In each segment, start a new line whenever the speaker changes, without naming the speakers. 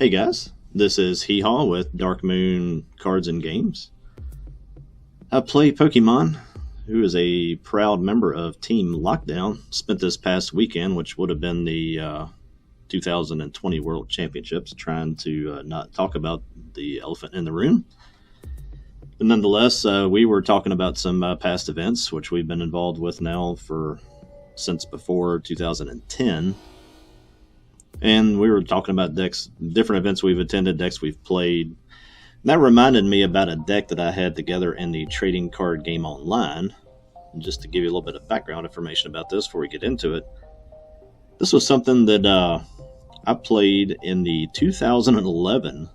Hey guys, this is Hee-Haw with Dark Moon Cards and Games. I play Pokemon, who is a proud member of Team Lockdown. Spent this past weekend, which would have been the 2020 World Championships, trying to not talk about the elephant in the room. But nonetheless, we were talking about some past events, which we've been involved with now since before 2010. And we were talking about decks, different events we've attended, decks we've played. And that reminded me about a deck that I had together in the trading card game online. And just to give you a little bit of background information about this before we get into it. This was something that I played in the 2011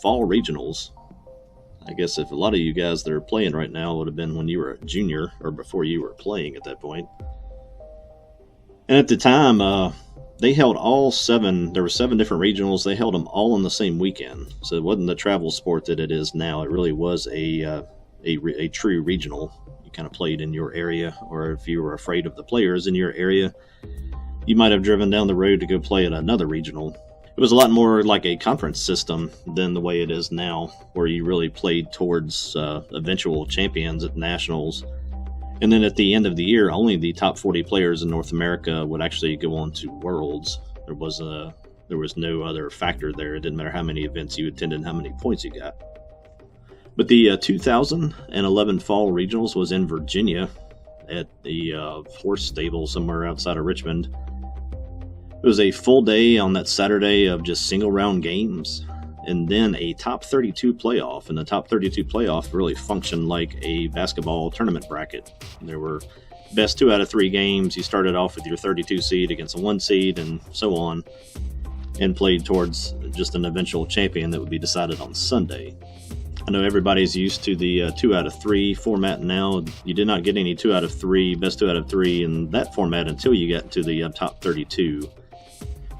Fall Regionals. I guess if a lot of you guys that are playing right now would have been when you were a junior or before you were playing at that point. And at the time, they held all seven. There were 7 different regionals. They held them all in the same weekend. So it wasn't the travel sport that it is now. It really was a true regional. You kind of played in your area, or if you were afraid of the players in your area, you might have driven down the road to go play at another regional. It was a lot more like a conference system than the way it is now, where you really played towards eventual champions at nationals. And then at the end of the year, only the top 40 players in North America would actually go on to Worlds. There was no other factor there. It didn't matter how many events you attended and how many points you got. But the 2011 Fall Regionals was in Virginia at the horse stable somewhere outside of Richmond. It was a full day on that Saturday of just single round games, and then a top 32 playoff. And the top 32 playoff really functioned like a basketball tournament bracket. There were best 2 out of 3 games. You started off with your 32 seed against a 1 seed and so on, and played towards just an eventual champion that would be decided on Sunday. I know everybody's used to the 2 out of 3 format now. You did not get any 2 out of 3, best 2 out of 3 in that format until you got to the top 32.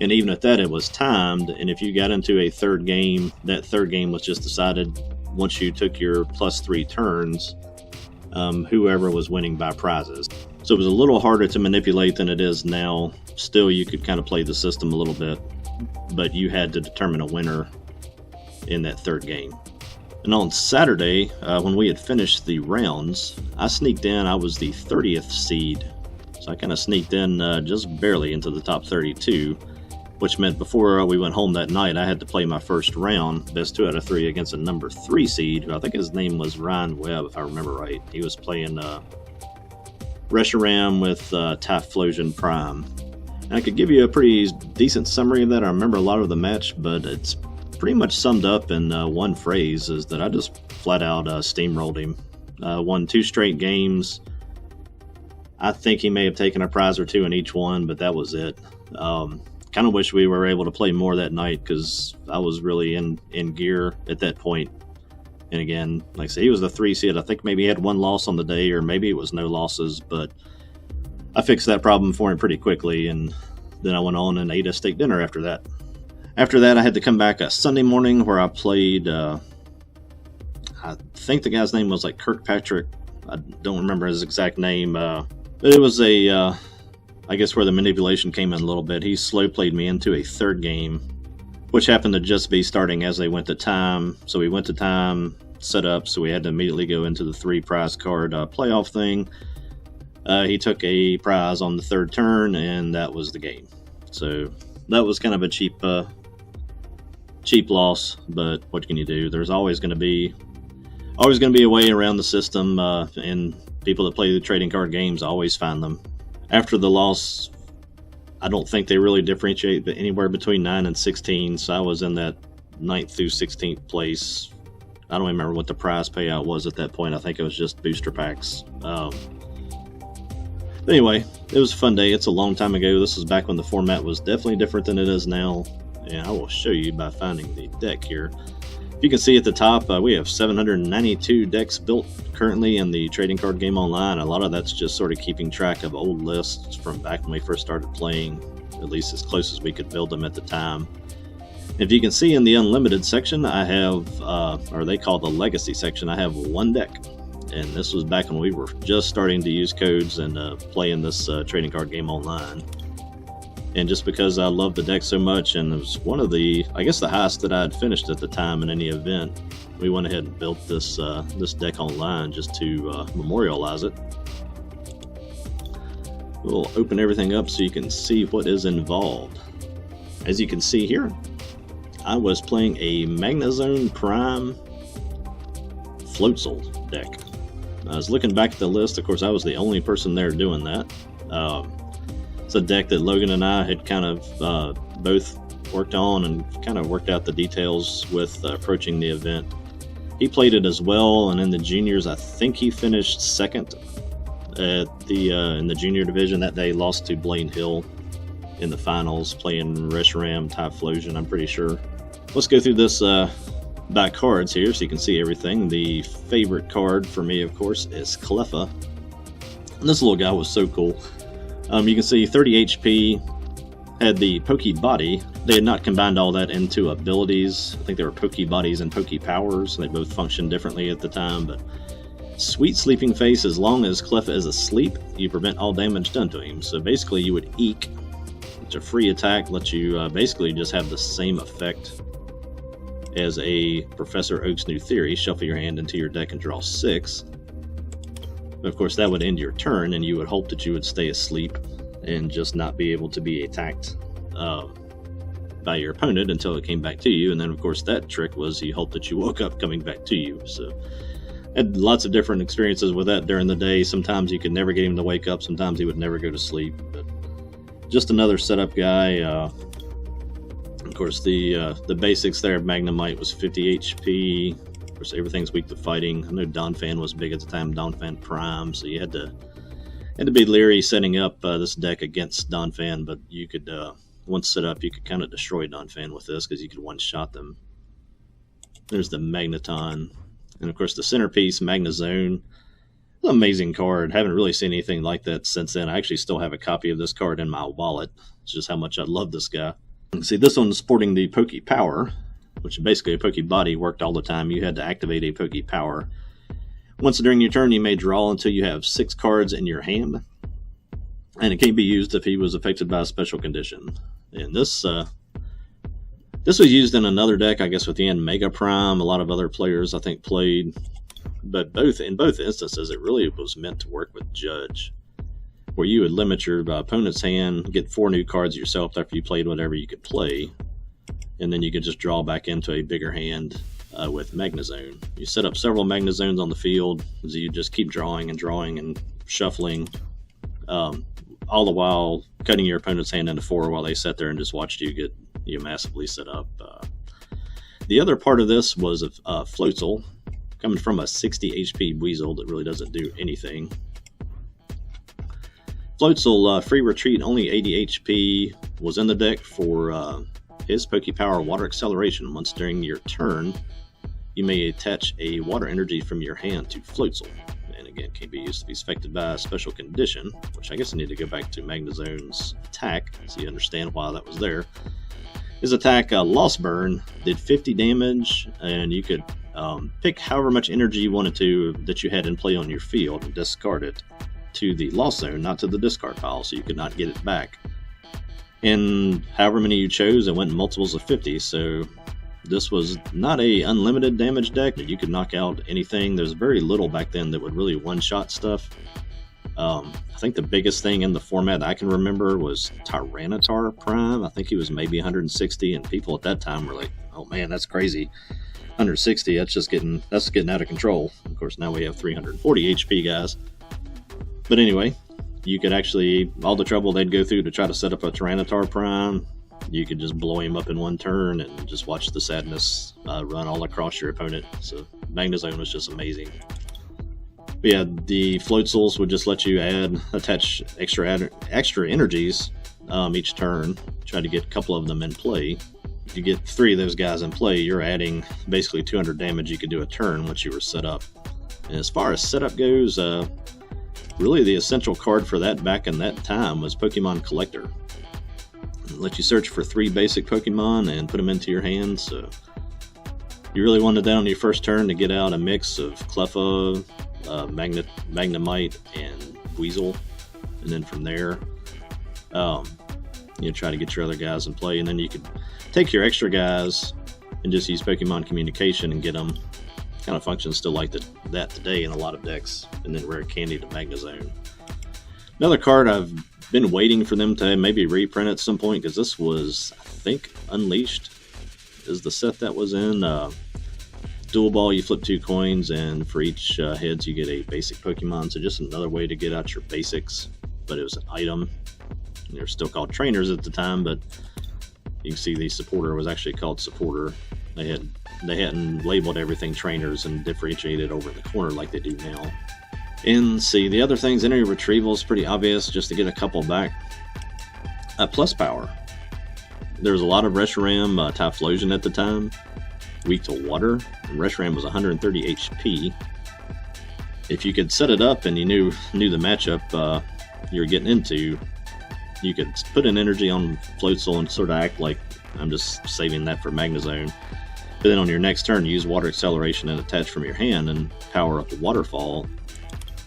And even at that, it was timed, and if you got into a third game, that third game was just decided once you took your +3 turns, whoever was winning by prizes. So it was a little harder to manipulate than it is now. Still, you could kind of play the system a little bit, but you had to determine a winner in that third game. And on Saturday, when we had finished the rounds, I sneaked in. I was the 30th seed, so I kind of sneaked in just barely into the top 32. Which meant before we went home that night, I had to play my first round, best 2 out of 3, against a number 3 seed, who I think his name was Ryan Webb, if I remember right. He was playing Reshiram with Typhlosion Prime. And I could give you a pretty decent summary of that. I remember a lot of the match, but it's pretty much summed up in one phrase, is that I just flat out steamrolled him. Won 2 straight games. I think he may have taken a prize or 2 in each one, but that was it. Kind of wish we were able to play more that night, because I was really in gear at that point. And again, like I said, he was the 3 seed. I think maybe he had 1 loss on the day, or maybe it was no losses, but I fixed that problem for him pretty quickly, and then I went on and ate a steak dinner after that. After that, I had to come back a Sunday morning where I played, I think the guy's name was like Kirkpatrick. I don't remember his exact name, but it was I guess where the manipulation came in a little bit. He slow played me into a third game, which happened to just be starting as they went to time. So we went to time, set up, so we had to immediately go into the 3 prize card playoff thing. He took a prize on the 3rd turn, and that was the game. So that was kind of a cheap loss, but what can you do? There's always going to be a way around the system, and people that play the trading card games always find them. After the loss, I don't think they really differentiate anywhere between 9 and 16, so I was in that 9th through 16th place. I don't remember what the prize payout was at that point. I think it was just booster packs. Anyway, it was a fun day. It's a long time ago. This was back when the format was definitely different than it is now, and I will show you by finding the deck here. You can see at the top, we have 792 decks built currently in the trading card game online. A lot of that's just sort of keeping track of old lists from back when we first started playing, at least as close as we could build them at the time. If you can see in the unlimited section, I have, or they call the legacy section, I have 1 deck. And this was back when we were just starting to use codes and play in this trading card game online. And just because I love the deck so much, and it was one of the, I guess, the highest that I had finished at the time in any event, we went ahead and built this this deck online just to memorialize it. We'll open everything up so you can see what is involved. As you can see here, I was playing a Magnezone Prime Floatzone deck. I was looking back at the list. Of course, I was the only person there doing that. It's a deck that Logan and I had kind of both worked on and kind of worked out the details with approaching the event. He played it as well, and in the juniors, I think he finished second at the in the junior division that day. Lost to Blaine Hill in the finals, playing Reshiram Typhlosion, I'm pretty sure. Let's go through this by cards here so you can see everything. The favorite card for me, of course, is Cleffa. And this little guy was so cool. You can see 30 HP, had the Poke Body. They had not combined all that into abilities. I think they were Poke Bodies and Poke Powers. They both functioned differently at the time, but Sweet Sleeping Face, as long as Cleffa is asleep, you prevent all damage done to him. So basically you would Eek, which a free attack, lets you basically just have the same effect as a Professor Oak's New Theory. Shuffle your hand into your deck and draw 6. Of course, that would end your turn, and you would hope that you would stay asleep and just not be able to be attacked by your opponent until it came back to you. And then, of course, that trick was you hope that you woke up coming back to you. So I had lots of different experiences with that during the day. Sometimes you could never get him to wake up. Sometimes he would never go to sleep. But just another setup guy. Of course, the basics there of Magnemite was 50 HP. Of course, everything's weak to fighting. I know Donphan was big at the time, Donphan Prime, so you had to be leery setting up this deck against Donphan, but you could, once set up, you could kind of destroy Donphan with this because you could one-shot them. There's the Magneton. And of course, the centerpiece, Magnezone. It's an amazing card. Haven't really seen anything like that since then. I actually still have a copy of this card in my wallet. It's just how much I love this guy. See, this one's sporting the Poke Power, which is basically a Poke Body, worked all the time. You had to activate a Poke Power. Once during your turn, you may draw until you have 6 cards in your hand, and it can be used if he was affected by a special condition. And this was used in another deck, I guess, with the end Mega Prime. A lot of other players, I think, played, but in both instances, it really was meant to work with Judge, where you would limit your opponent's hand, get 4 new cards yourself after you played whatever you could play, and then you could just draw back into a bigger hand with Magnezone. You set up several Magnezones on the field, so you just keep drawing and shuffling, all the while cutting your opponent's hand into 4 while they sat there and just watched you get massively set up. The other part of this was a Floatzone, coming from a 60 HP Weasel that really doesn't do anything. Floatzone, free retreat, only 80 HP, was in the deck for his Poke Power Water Acceleration. Once during your turn, you may attach a water energy from your hand to Floatzone. And again, can be used if he's affected by a special condition, which I guess I need to go back to Magnezone's attack so you understand why that was there. His attack, Lost Burn, did 50 damage, and you could pick however much energy you wanted to that you had in play on your field and discard it to the Lost Zone, not to the discard pile, so you could not get it back. And however many you chose, it went in multiples of 50, so this was not a unlimited damage deck. You could knock out anything. There's very little back then that would really one-shot stuff. I think the biggest thing in the format I can remember was Tyranitar Prime. I think he was maybe 160, and people at that time were like, oh man, that's crazy. 160, that's getting out of control. Of course, now we have 340 HP guys. But anyway, you could actually, all the trouble they'd go through to try to set up a Tyranitar Prime, you could just blow him up in one turn and just watch the sadness run all across your opponent. So Magnezone was just amazing. But yeah, the Floatzones would just let you attach extra energies each turn. Try to get a couple of them in play. If you get 3 of those guys in play, you're adding basically 200 damage you could do a turn once you were set up. And as far as setup goes, really the essential card for that back in that time was Pokemon Collector. It let you search for 3 basic Pokemon and put them into your hand. So you really wanted that on your first turn to get out a mix of Cleffa, Magnemite, and Weasel. And then from there, try to get your other guys in play, and then you could take your extra guys and just use Pokemon communication and get them. Kind of functions still like that today in a lot of decks, and then Rare Candy to Magnezone. Another card I've been waiting for them to maybe reprint at some point, because this was, I think, Unleashed is the set that was in. Dual Ball, you flip 2 coins, and for each heads you get a basic Pokemon, so just another way to get out your basics, but it was an item. They were still called trainers at the time, but you can see the supporter was actually called supporter. They hadn't labeled everything trainers and differentiated over in the corner like they do now. And see, the other things, energy retrieval is pretty obvious, just to get a couple back. Plus power. There was a lot of Reshiram Typhlosion at the time, weak to water. And Reshiram was 130 HP. If you could set it up and you knew the matchup you were getting into, you could put an energy on Floatzone and sort of act like I'm just saving that for Magnezone. But then on your next turn, use Water Acceleration and attach from your hand and power up the Waterfall.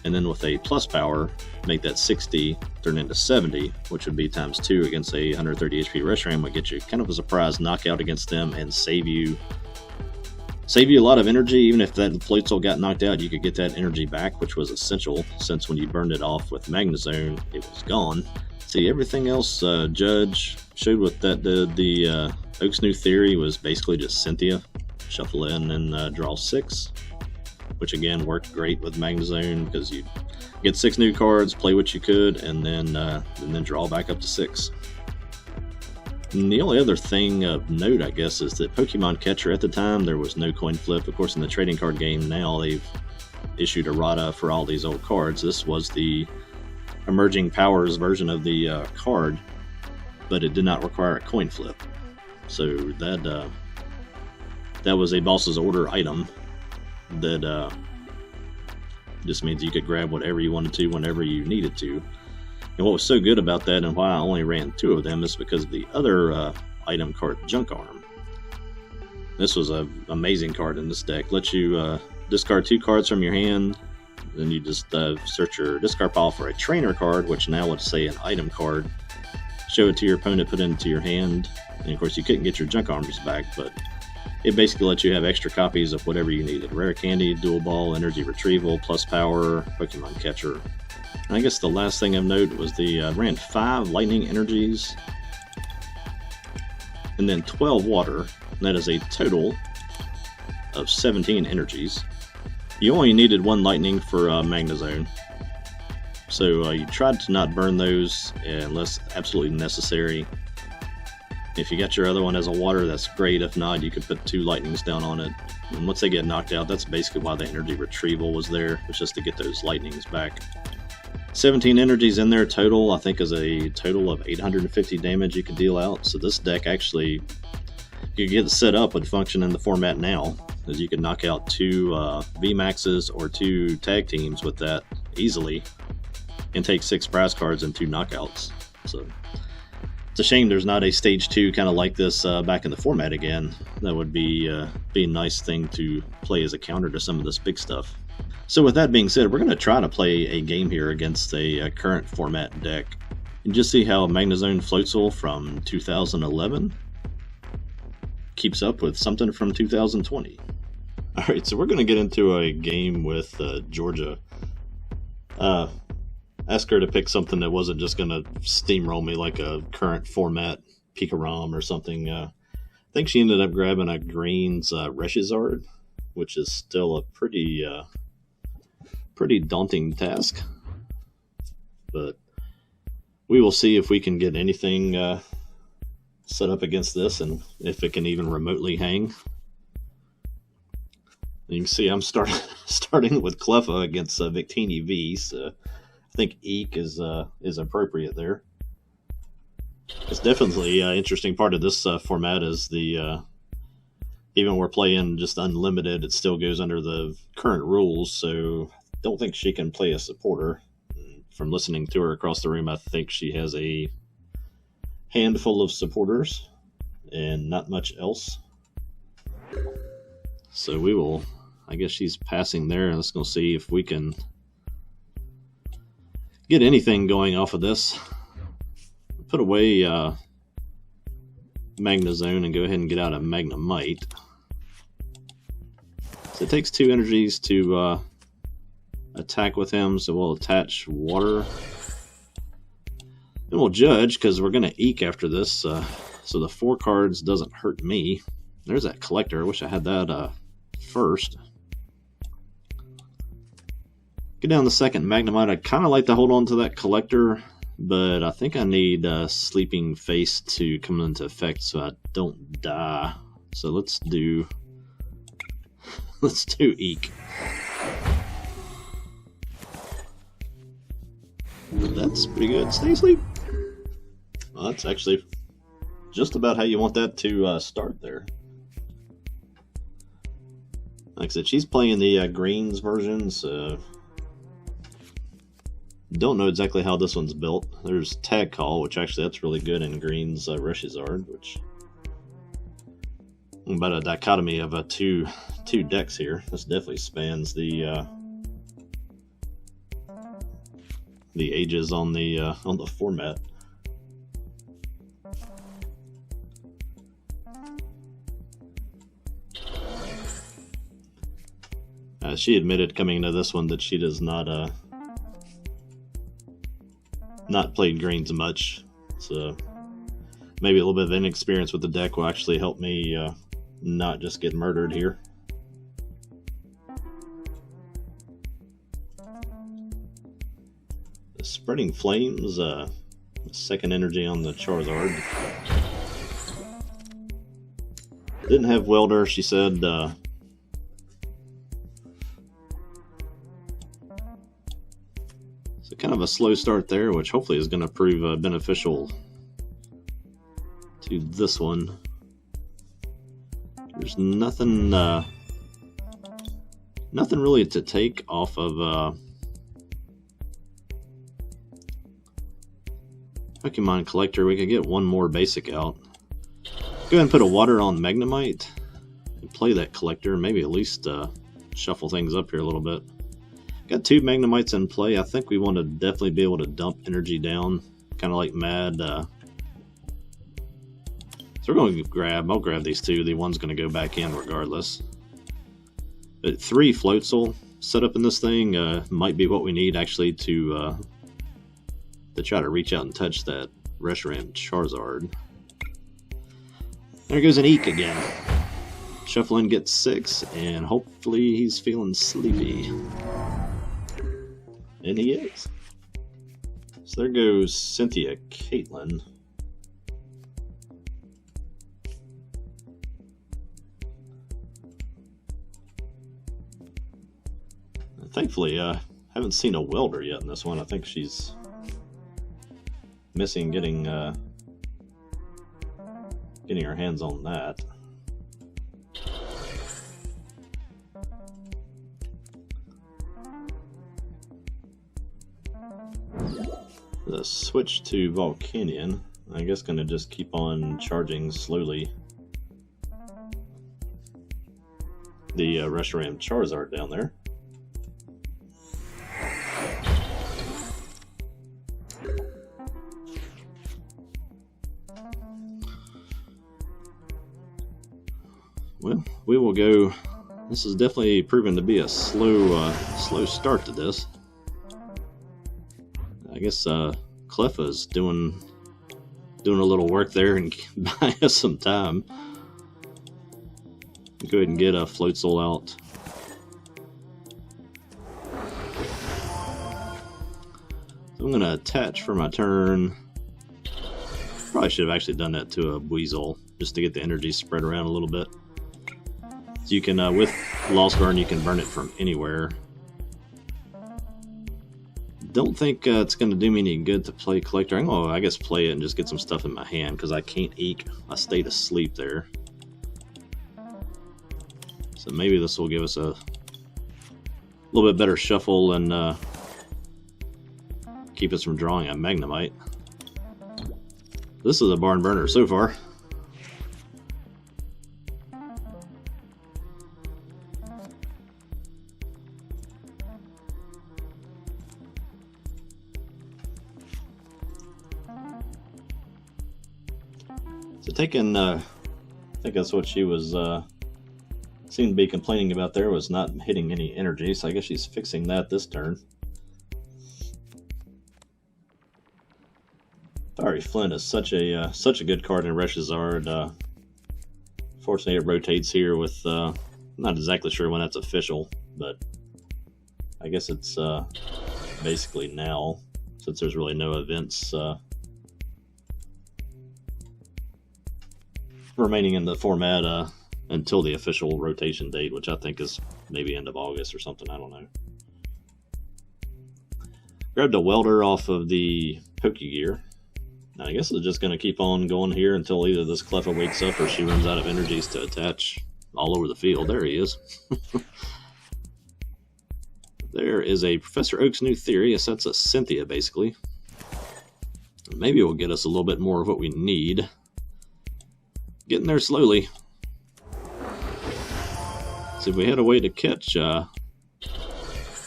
And then with a plus power, make that 60 turn into 70, which would be times 2 against a 130 HP Reshiram, would get you kind of a surprise knockout against them and save you a lot of energy. Even if that Floatzone got knocked out, you could get that energy back, which was essential, since when you burned it off with Magnezone, it was gone. See, everything else Judge showed what that did. The Oak's new theory was basically just Cynthia. Shuffle in and draw 6, which again worked great with Magnezone, because you get 6 new cards, play what you could, and then draw back up to 6. And the only other thing of note, I guess, is that Pokemon Catcher at the time, there was no coin flip. Of course, in the trading card game now, they've issued errata for all these old cards. This was the Emerging Powers version of the card, but it did not require a coin flip. So that was a boss's order item that just means you could grab whatever you wanted to whenever you needed to. And what was so good about that, and why I only ran 2 of them, is because of the other item card, Junk Arm. This was an amazing card in this deck. Lets you discard 2 cards from your hand. Then you just search your discard pile for a trainer card, which now would say an item card. Show it to your opponent, put it into your hand. And of course, you couldn't get your Junk Arms back, but it basically lets you have extra copies of whatever you needed. Rare Candy, Dual Ball, Energy Retrieval, Plus Power, Pokemon Catcher. And I guess the last thing of note was the ran 5 Lightning Energies, and then 12 Water. And that is a total of 17 energies. You only needed 1 Lightning for Magnezone, so you tried to not burn those unless absolutely necessary. If you got your other one as a water, that's great. If not, you could put 2 lightnings down on it. And once they get knocked out, that's basically why the energy retrieval was there, was just to get those lightnings back. 17 energies in there total, I think, is a total of 850 damage you can deal out. So this deck actually, you get it set up, would function in the format now, as you can knock out 2 VMAXs or 2 tag teams with that easily, and take 6 prize cards and 2 knockouts. So it's a shame there's not a stage 2 kind of like this back in the format again. That would be a nice thing to play as a counter to some of this big stuff. So with that being said, we're going to try to play a game here against a current format deck, and just see how Magnezone Floatzone from 2011 keeps up with something from 2020. Alright, so we're going to get into a game with Georgia. Ask her to pick something that wasn't just going to steamroll me like a current format Pikarom or something. I think she ended up grabbing a Green's Reshizard, which is still a pretty daunting task. But we will see if we can get anything set up against this, and if it can even remotely hang. You can see I'm starting with Cleffa against Victini V, so I think Eek is appropriate there. It's definitely an interesting part of this format is the even when we're playing just unlimited, it still goes under the current rules, so don't think she can play a supporter. From listening to her across the room, I think she has a handful of supporters and not much else. So we will, I guess she's passing there, and let's go see if we can get anything going off of this. Put away Magnezone and go ahead and get out a Magnemite. So it takes 2 energies to attack with him, so we'll attach water. And we'll judge, because we're going to eke after this, so the 4 cards doesn't hurt me. There's that collector. I wish I had that first. Get down the second Magnemite. I'd kind of like to hold on to that collector, but I think I need Sleeping Face to come into effect so I don't die. So let's do Eek. That's pretty good. Stay asleep. Well, that's actually just about how you want that to start there. Like I said, she's playing the greens version, so don't know exactly how this one's built. There's Tag Call, which actually that's really good in greens Reshizard, which about a dichotomy of two decks here. This definitely spans the ages on the format. She admitted coming into this one that she does not played greens much, so maybe a little bit of inexperience with the deck will actually help me not just get murdered here. The Spreading Flames, second energy on the Charizard. Didn't have Welder, she said. So kind of a slow start there, which hopefully is going to prove beneficial to this one. There's nothing really to take off of Pokemon Collector. We could get one more basic out. Go ahead and put a water on Magnemite and play that collector. Maybe at least shuffle things up here a little bit. Got 2 Magnemites in play. I think we want to definitely be able to dump energy down, kind of like mad. So we're going to I'll grab these 2. The one's going to go back in regardless. But 3 Floatzone set up in this thing might be what we need actually to try to reach out and touch that Reshiram Charizard. There goes an Eek again. Shuffling gets 6, and hopefully he's feeling sleepy. And he is. So there goes Cynthia Caitlin. Thankfully, haven't seen a Welder yet in this one. I think she's missing getting her hands on that. The switch to Volcanion. I guess gonna just keep on charging slowly the Reshiram Charizard down there. Well, we will go. This is definitely proven to be a slow start to this. I guess Cleffa's doing a little work there and buying us some time. Go ahead and get a Floatzel out. So I'm going to attach for my turn. Probably should have actually done that to a Weasel just to get the energy spread around a little bit. So you can, with Lost Burn, you can burn it from anywhere. Don't think it's going to do me any good to play Collector. I'm going to, I guess, play it and just get some stuff in my hand because I can't Eek. I stayed asleep there. So maybe this will give us a little bit better shuffle and keep us from drawing a Magnemite. This is a barn burner so far. So taking, I think that's what she was, seemed to be complaining about there, was not hitting any energy, so I guess she's fixing that this turn. Fiery Flint is such a good card in Reshizard. Fortunately, it rotates here with, not exactly sure when that's official, but I guess it's basically now, since there's really no events remaining in the format until the official rotation date, which I think is maybe end of August or something, I don't know. Grabbed a welder off of the Pokegear. Now, I guess it's just going to keep on going here until either this Cleffa wakes up or she runs out of energies to attach all over the field. There he is. There is a Professor Oak's new theory. Yes, that's a Cynthia, basically. Maybe it will get us a little bit more of what we need. Getting there slowly. See, if we had a way to catch,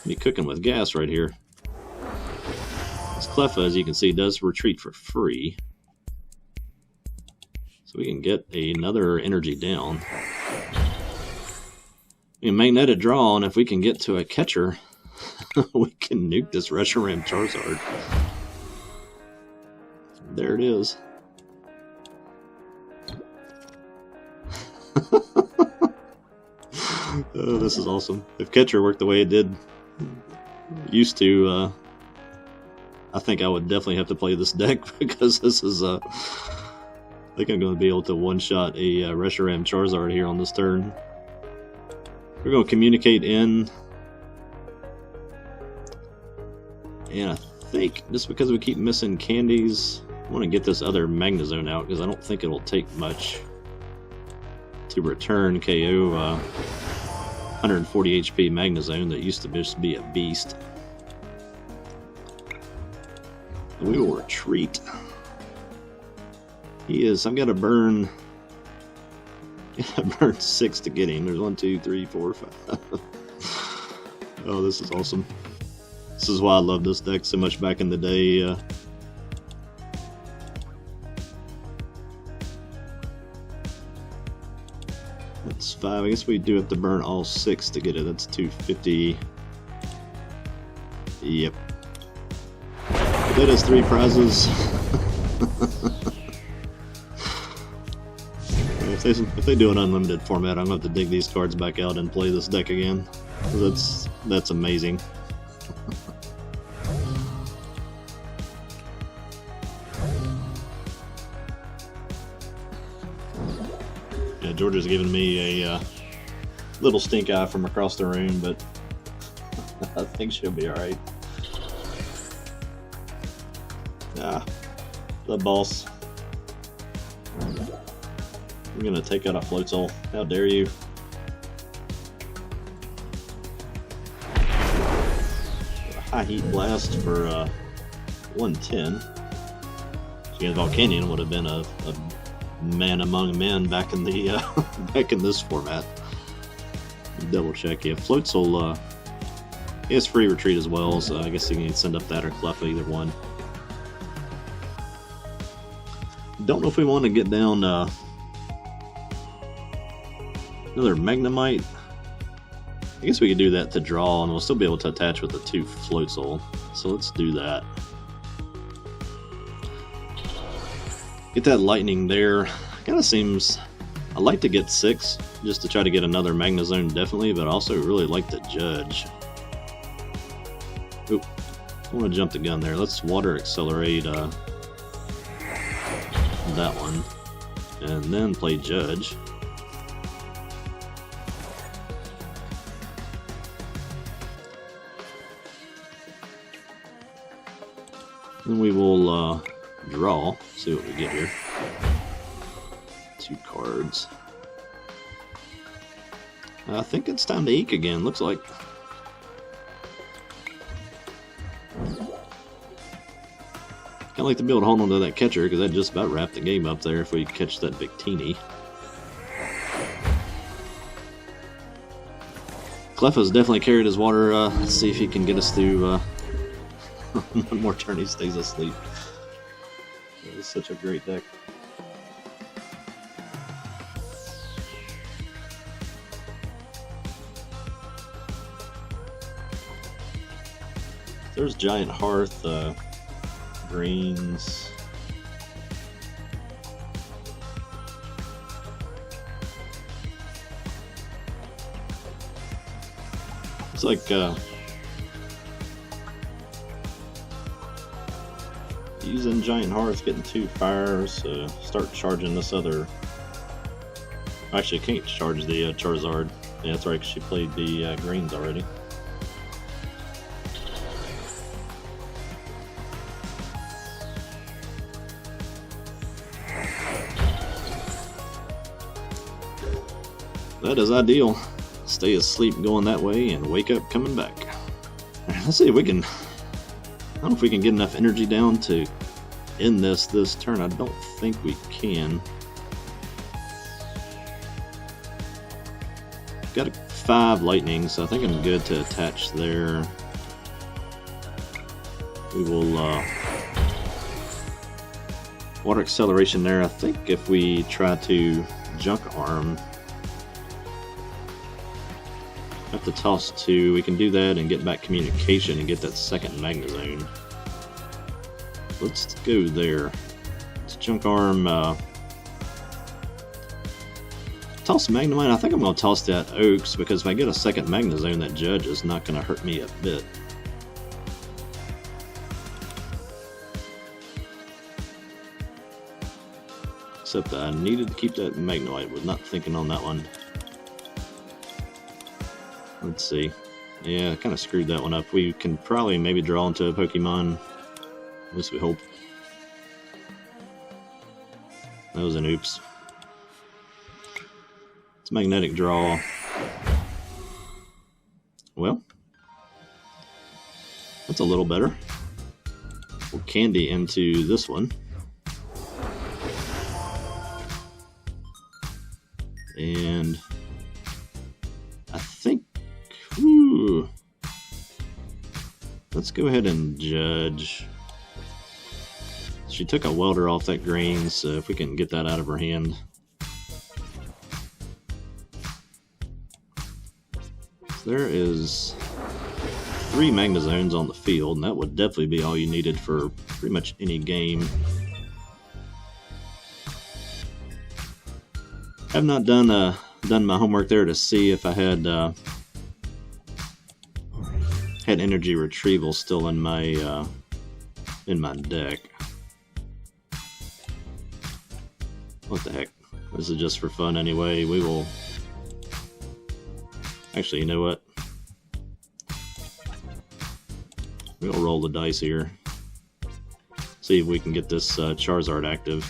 be cooking with gas right here. This Cleffa, as you can see, does retreat for free. So we can get another energy down. We can magnetic draw, and if we can get to a catcher, we can nuke this Reshiram Charizard. There it is. Oh, this is awesome. If catcher worked the way it did used to, I think I would definitely have to play this deck, because this is, I think I'm going to be able to one-shot a Reshiram Charizard here on this turn. We're going to communicate in, and I think just because we keep missing candies, I want to get this other Magnezone out, because I don't think it'll take much to return KO 140 HP Magnezone that used to just be a beast. We will retreat. He is. I've got to burn. I burned 6 to get him. There's 1, 2, 3, 4, 5. Oh, this is awesome. This is why I love this deck so much back in the day. That's 5. I guess we do have to burn all 6 to get it. That's 250. Yep. That is 3 prizes. If they do an unlimited format, I'm going to have to dig these cards back out and play this deck again. That's amazing. Yeah, Georgia's giving me a little stink eye from across the room, but I think she'll be alright. Ah, the boss. I'm gonna take out a Floatzone. How dare you? A high heat blast for 110. Again, Volcanion would have been a man among men back in the back in this format. Double check. Yeah, Floatzone is free retreat as well, so I guess you can send up that or Cleffa, either one. Don't know if we want to get down another Magnemite. I guess we could do that to draw, and we'll still be able to attach with the 2 Floatzone. So let's do that. Get that lightning there. Kind of seems. I like to get 6 just to try to get another Magnezone, definitely, but I also really like to judge. Oop, I want to jump the gun there. Let's water accelerate that one, and then play judge. Then we will draw, see what we get here. 2 cards. I think it's time to eke again, looks like. I'd like to be able to hold on to that catcher, because that just about wrapped the game up there if we catch that Victini. Cleffa's definitely carried his water. Let's see if he can get us through one more turn he stays asleep. It is such a great deck. There's Giant Hearth, greens. It's like using Giant Hearth, getting 2 fires, start charging this other. Actually, I can't charge the Charizard. Yeah, that's right, 'cause she played the greens already. That is ideal. Stay asleep going that way and wake up coming back. Alright, let's see if we can. I don't know if we can get enough energy down to end this turn. I don't think we can. Got a 5 lightning, so I think I'm good to attach there. We will water acceleration there. I think if we try to junk arm, have to toss 2. We can do that and get back communication and get that second Magnezone. Let's go there. Let's junk arm. Toss Magnemite. I think I'm going to toss that Oaks because if I get a second Magnezone, that Judge is not going to hurt me a bit. Except I needed to keep that Magnemite. Was not thinking on that one. Let's see. Yeah, I kind of screwed that one up. We can probably maybe draw into a Pokemon. At least we hope. That was an oops. It's magnetic draw. Well, that's a little better. We'll candy into this one. And I think, let's go ahead and judge. She took a welder off that green, so if we can get that out of her hand. So there is 3 Magnezones on the field, and that would definitely be all you needed for pretty much any game. I've not done my homework there to see if I had energy retrieval still in my deck. What the heck? This is just for fun anyway. We will. Actually, you know what? We'll roll the dice here. See if we can get this Charizard active.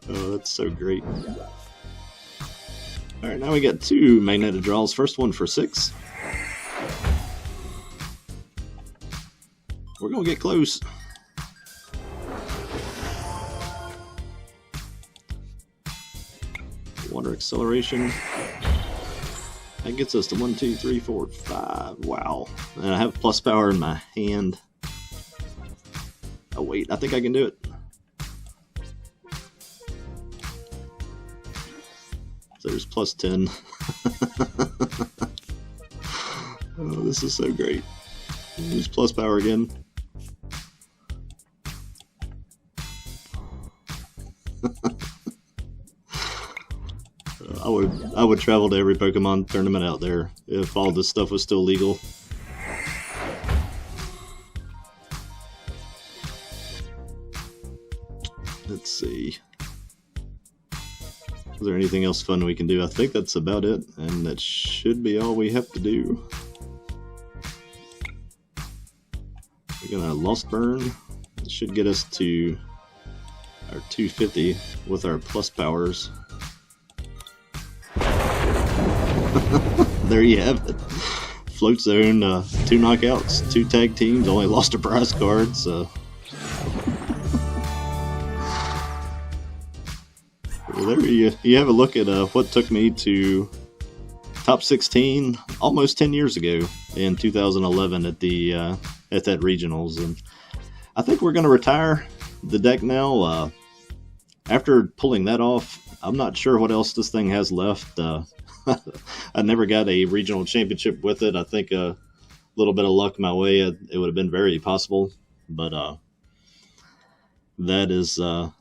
Oh, that's so great. Alright, now we got 2 magnetic draws. First one for 6. We're gonna get close. Water acceleration. That gets us to 1, 2, 3, 4, 5. Wow. And I have plus power in my hand. Oh wait, I think I can do it. So there's plus 10. Oh, this is so great. Use plus power again. I would travel to every Pokemon tournament out there if all this stuff was still legal. Let's see. Is there anything else fun we can do? I think that's about it, and that should be all we have to do. We're gonna Lost Burn. It should get us to our 250 with our plus powers. There you have it. Floatzone, 2 knockouts, 2 tag teams, only lost a prize card, so. Well, there you have a look at what took me to top 16 almost 10 years ago in 2011 at that regionals, and I think we're going to retire the deck now. After pulling that off, I'm not sure what else this thing has left. I never got a regional championship with it. I think a little bit of luck my way, it would have been very possible. But that is, I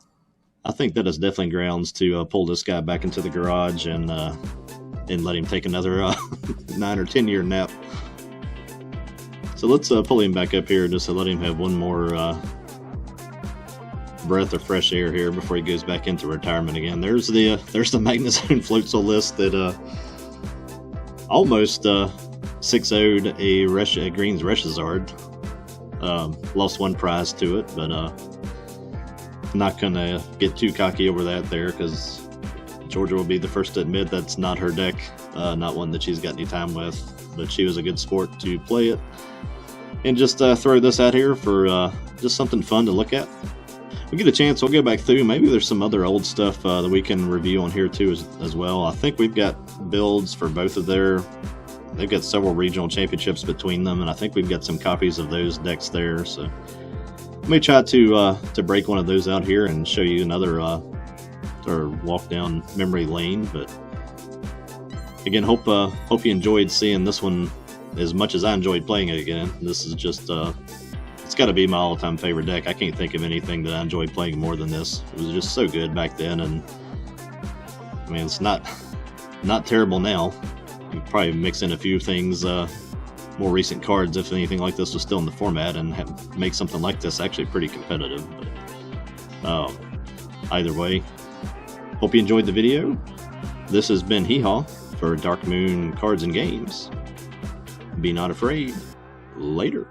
think that is definitely grounds to pull this guy back into the garage and let him take another 9 or 10 year nap. So let's pull him back up here just to let him have one more breath of fresh air here before he goes back into retirement again. There's the Magnezone Floatzone list that almost 6-0'd a Green's Reshizard. Lost one prize to it, but not gonna get too cocky over that there, because Georgia will be the first to admit that's not her deck, not one that she's got any time with. But she was a good sport to play it, and just throw this out here for just something fun to look at. We get a chance, we'll go back through. Maybe there's some other old stuff that we can review on here too as well. I think we've got builds for both of they've got several regional championships between them, and I think we've got some copies of those decks there. So let me try to break one of those out here and show you another or walk down memory lane. But again, hope you enjoyed seeing this one as much as I enjoyed playing it again. This is just it's got to be my all-time favorite deck. I can't think of anything that I enjoyed playing more than this. It was just so good back then, and I mean, it's not terrible now. You could probably mix in a few things, more recent cards, if anything like this was still in the format, and make something like this actually pretty competitive. But either way, hope you enjoyed the video. This has been Hee-Haw for Dark Moon Cards and Games. Be not afraid. Later.